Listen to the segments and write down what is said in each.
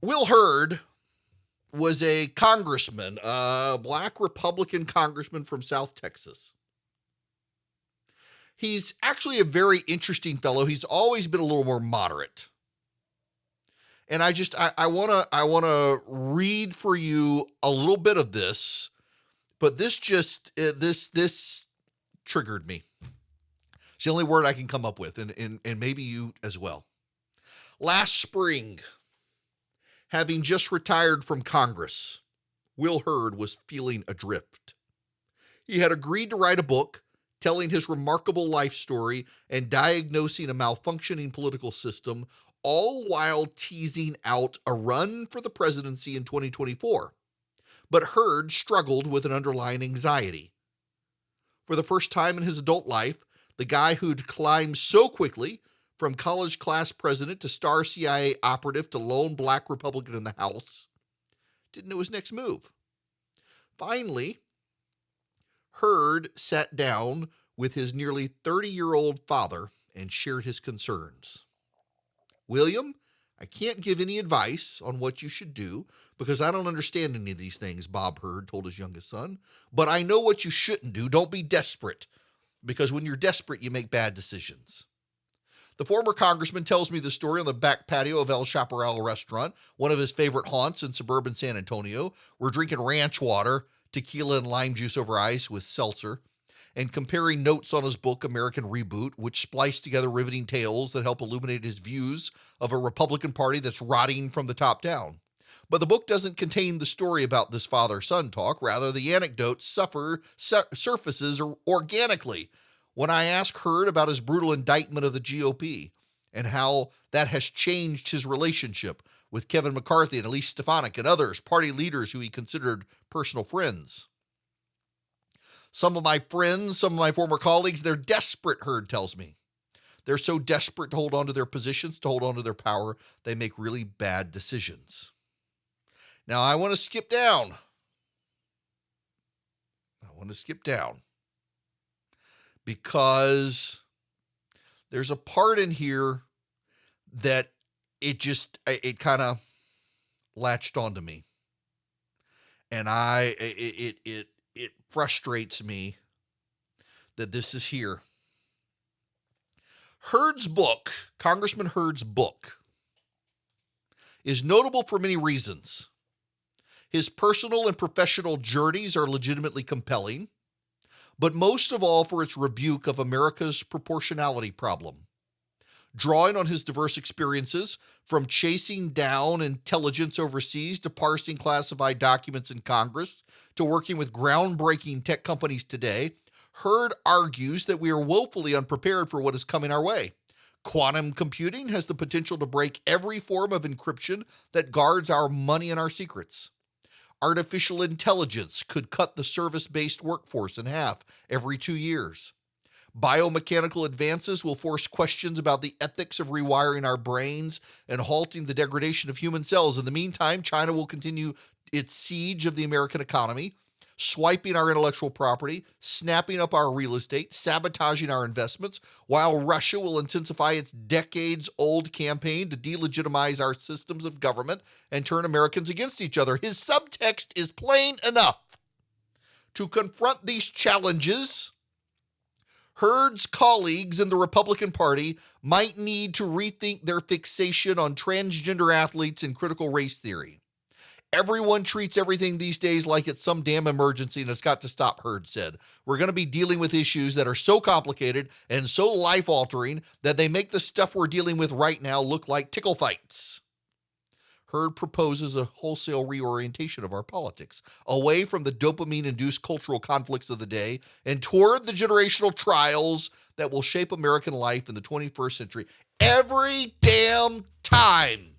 Will Hurd was a congressman, a black Republican congressman from South Texas. He's actually a very interesting fellow. He's always been a little more moderate. And I want to read for you a little bit of this, but this triggered me. It's the only word I can come up with, and maybe you as well. Last spring, having just retired from Congress, Will Hurd was feeling adrift. He had agreed to write a book telling his remarkable life story and diagnosing a malfunctioning political system, all while teasing out a run for the presidency in 2024. But Hurd struggled with an underlying anxiety. For the first time in his adult life, the guy who'd climbed so quickly from college class president to star CIA operative to lone black Republican in the House didn't know his next move. Finally, Hurd sat down with his nearly 30-year-old father and shared his concerns. William, I can't give any advice on what you should do because I don't understand any of these things, Bob Hurd told his youngest son. But I know what you shouldn't do. Don't be desperate, because when you're desperate, you make bad decisions. The former congressman tells me the story on the back patio of El Chaparral restaurant, one of his favorite haunts in suburban San Antonio. We're drinking ranch water, tequila and lime juice over ice with seltzer, and comparing notes on his book, American Reboot, which spliced together riveting tales that help illuminate his views of a Republican Party that's rotting from the top down. But the book doesn't contain the story about this father-son talk. Rather, the anecdote surfaces organically when I ask Hurd about his brutal indictment of the GOP and how that has changed his relationship with Kevin McCarthy and Elise Stefanik and others, party leaders who he considered personal friends. Some of my friends, some of my former colleagues, they're desperate, Hurd tells me. They're so desperate to hold on to their positions, to hold on to their power, they make really bad decisions. Now, I want to skip down. Because there's a part in here that it kind of latched onto me. And it frustrates me that this is here. Hurd's book, Congressman Hurd's book, is notable for many reasons. His personal and professional journeys are legitimately compelling, but most of all for its rebuke of America's proportionality problem. Drawing on his diverse experiences, from chasing down intelligence overseas to parsing classified documents in Congress to working with groundbreaking tech companies today, Hurd argues that we are woefully unprepared for what is coming our way. Quantum computing has the potential to break every form of encryption that guards our money and our secrets. Artificial intelligence could cut the service-based workforce in half every 2 years. Biomechanical advances will force questions about the ethics of rewiring our brains and halting the degradation of human cells. In the meantime, China will continue its siege of the American economy, swiping our intellectual property, snapping up our real estate, sabotaging our investments, while Russia will intensify its decades-old campaign to delegitimize our systems of government and turn Americans against each other. His subtext is plain enough. To confront these challenges, Hurd's colleagues in the Republican Party might need to rethink their fixation on transgender athletes and critical race theory. Everyone treats everything these days like it's some damn emergency, and it's got to stop, Hurd said. We're going to be dealing with issues that are so complicated and so life-altering that they make the stuff we're dealing with right now look like tickle fights. Hurd proposes a wholesale reorientation of our politics, away from the dopamine-induced cultural conflicts of the day and toward the generational trials that will shape American life in the 21st century every damn time.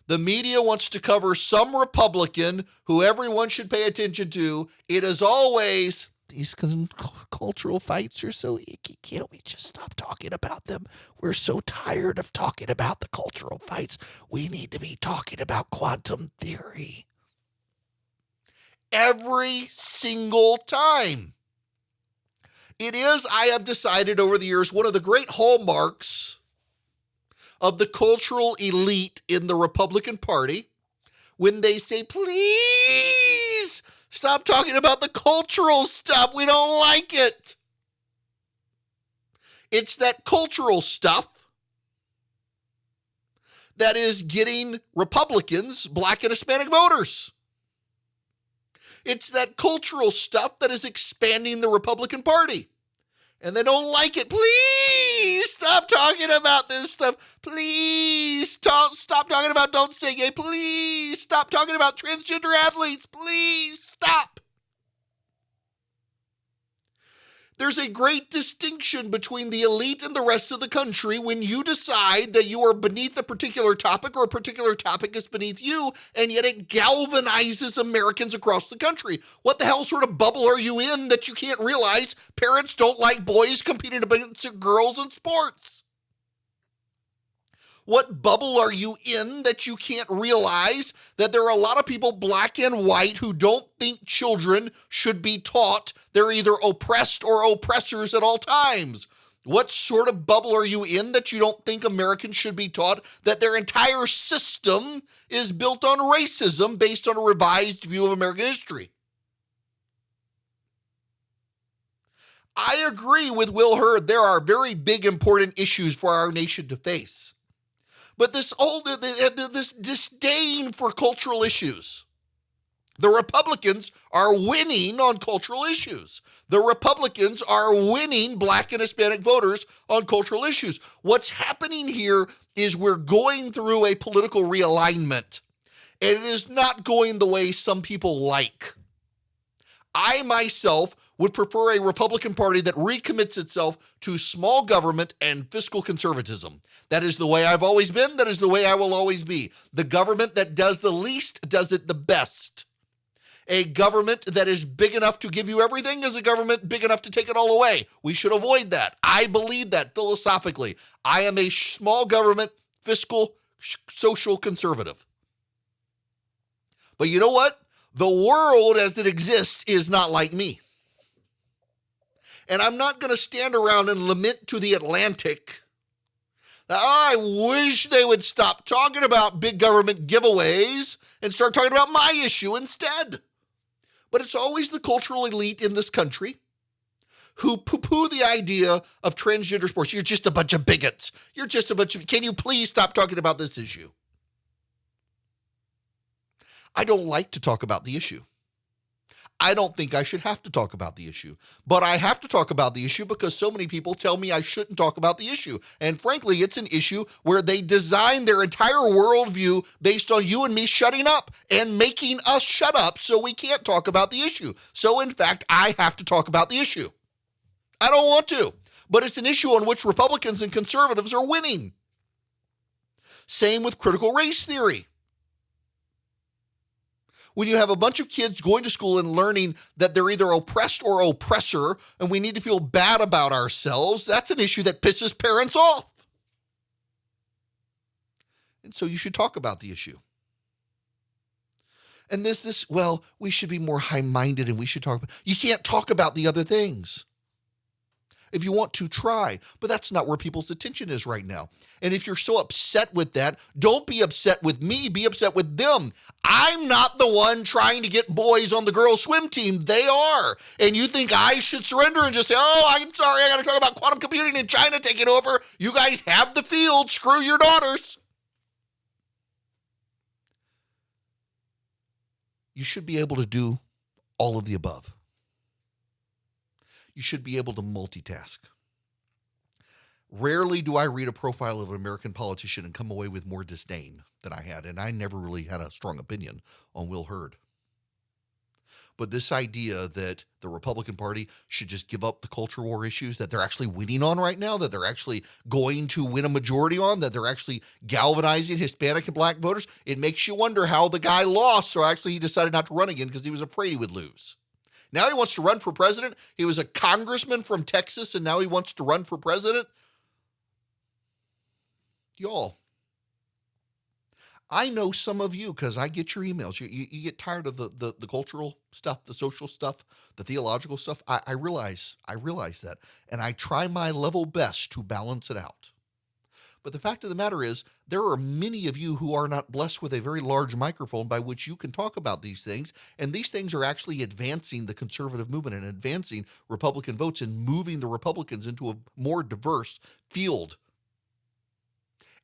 The media wants to cover some Republican who everyone should pay attention to. It is always, these cultural fights are so icky. Can't we just stop talking about them? We're so tired of talking about the cultural fights. We need to be talking about quantum theory. Every single time. It is, I have decided over the years, one of the great hallmarks of the cultural elite in the Republican Party when they say, please stop talking about the cultural stuff. We don't like it. It's that cultural stuff that is getting Republicans, Black and Hispanic voters. It's that cultural stuff that is expanding the Republican Party. And they don't like it. Please stop talking about this stuff. Please stop talking about don't say gay. Please stop talking about transgender athletes. Please stop. There's a great distinction between the elite and the rest of the country when you decide that you are beneath a particular topic or a particular topic is beneath you, and yet it galvanizes Americans across the country. What the hell sort of bubble are you in that you can't realize parents don't like boys competing against girls in sports? What bubble are you in that you can't realize that there are a lot of people, black and white, who don't think children should be taught they're either oppressed or oppressors at all times? What sort of bubble are you in that you don't think Americans should be taught that their entire system is built on racism based on a revised view of American history? I agree with Will Hurd. There are very big, important issues for our nation to face. But this disdain for cultural issues. The Republicans are winning on cultural issues. The Republicans are winning Black and Hispanic voters on cultural issues. What's happening here is we're going through a political realignment, and it is not going the way some people like. I myself would prefer a Republican Party that recommits itself to small government and fiscal conservatism. That is the way I've always been. That is the way I will always be. The government that does the least does it the best. A government that is big enough to give you everything is a government big enough to take it all away. We should avoid that. I believe that philosophically. I am a small government, fiscal, social conservative. But you know what? The world as it exists is not like me. And I'm not going to stand around and lament to the Atlantic that I wish they would stop talking about big government giveaways and start talking about my issue instead. But it's always the cultural elite in this country who poo-poo the idea of transgender sports. You're just a bunch of bigots. You're just a bunch of, can you please stop talking about this issue? I don't like to talk about the issue. I don't think I should have to talk about the issue, but I have to talk about the issue because so many people tell me I shouldn't talk about the issue. And frankly, it's an issue where they design their entire worldview based on you and me shutting up and making us shut up so we can't talk about the issue. So in fact, I have to talk about the issue. I don't want to, but it's an issue on which Republicans and conservatives are winning. Same with critical race theory. When you have a bunch of kids going to school and learning that they're either oppressed or oppressor, and we need to feel bad about ourselves, that's an issue that pisses parents off. And so you should talk about the issue. And well, we should be more high-minded and we should talk about, you can't talk about the other things. If you want to, try, but that's not where people's attention is right now. And if you're so upset with that, don't be upset with me, be upset with them. I'm not the one trying to get boys on the girls' swim team. They are. And you think I should surrender and just say, oh, I'm sorry, I got to talk about quantum computing and China taking over. You guys have the field. Screw your daughters. You should be able to do all of the above. You should be able to multitask. Rarely do I read a profile of an American politician and come away with more disdain than I had, and I never really had a strong opinion on Will Hurd. But this idea that the Republican Party should just give up the culture war issues that they're actually winning on right now, that they're actually going to win a majority on, that they're actually galvanizing Hispanic and Black voters, it makes you wonder how the guy lost, or actually he decided not to run again because he was afraid he would lose. Now he wants to run for president. He was a congressman from Texas, and now he wants to run for president. Y'all, I know some of you, because I get your emails. You get tired of the cultural stuff, the social stuff, the theological stuff. I realize that, and I try my level best to balance it out. But the fact of the matter is, there are many of you who are not blessed with a very large microphone by which you can talk about these things. And these things are actually advancing the conservative movement and advancing Republican votes and moving the Republicans into a more diverse field.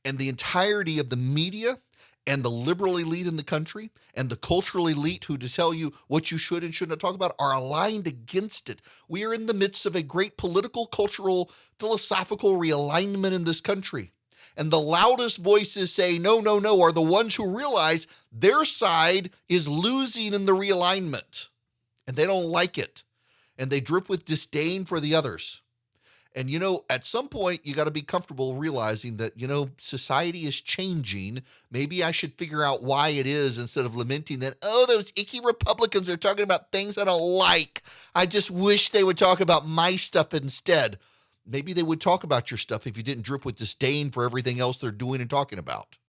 And the entirety of the media and the liberal elite in the country and the cultural elite who to tell you what you should and shouldn't talk about are aligned against it. We are in the midst of a great political, cultural, philosophical realignment in this country. And the loudest voices say, no, no, no, are the ones who realize their side is losing in the realignment. And they don't like it. And they drip with disdain for the others. And, at some point, you got to be comfortable realizing that, society is changing. Maybe I should figure out why it is instead of lamenting that, oh, those icky Republicans are talking about things I don't like. I just wish they would talk about my stuff instead. Maybe they would talk about your stuff if you didn't drip with disdain for everything else they're doing and talking about.